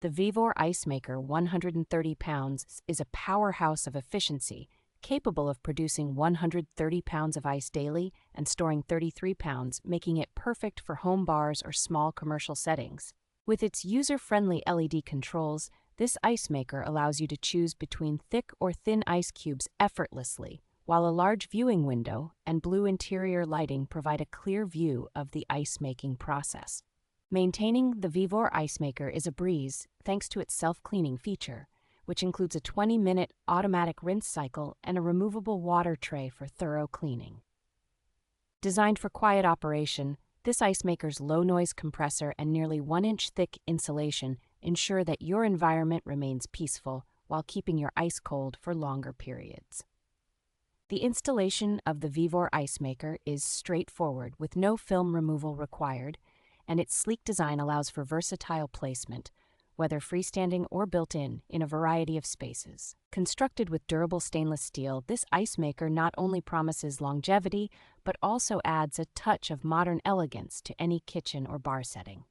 The VEVOR Ice Maker 130 pounds is a powerhouse of efficiency, capable of producing 130 pounds of ice daily and storing 33 pounds, making it perfect for home bars or small commercial settings. With its user-friendly LED controls, this ice maker allows you to choose between thick or thin ice cubes effortlessly, while a large viewing window and blue interior lighting provide a clear view of the ice-making process. Maintaining the VEVOR Ice Maker is a breeze thanks to its self-cleaning feature, which includes a 20-minute automatic rinse cycle and a removable water tray for thorough cleaning. Designed for quiet operation, this ice maker's low-noise compressor and nearly 1-inch thick insulation ensure that your environment remains peaceful while keeping your ice cold for longer periods. The installation of the VEVOR Ice Maker is straightforward with no film removal required, and its sleek design allows for versatile placement, whether freestanding or built-in a variety of spaces. Constructed with durable stainless steel, this ice maker not only promises longevity, but also adds a touch of modern elegance to any kitchen or bar setting.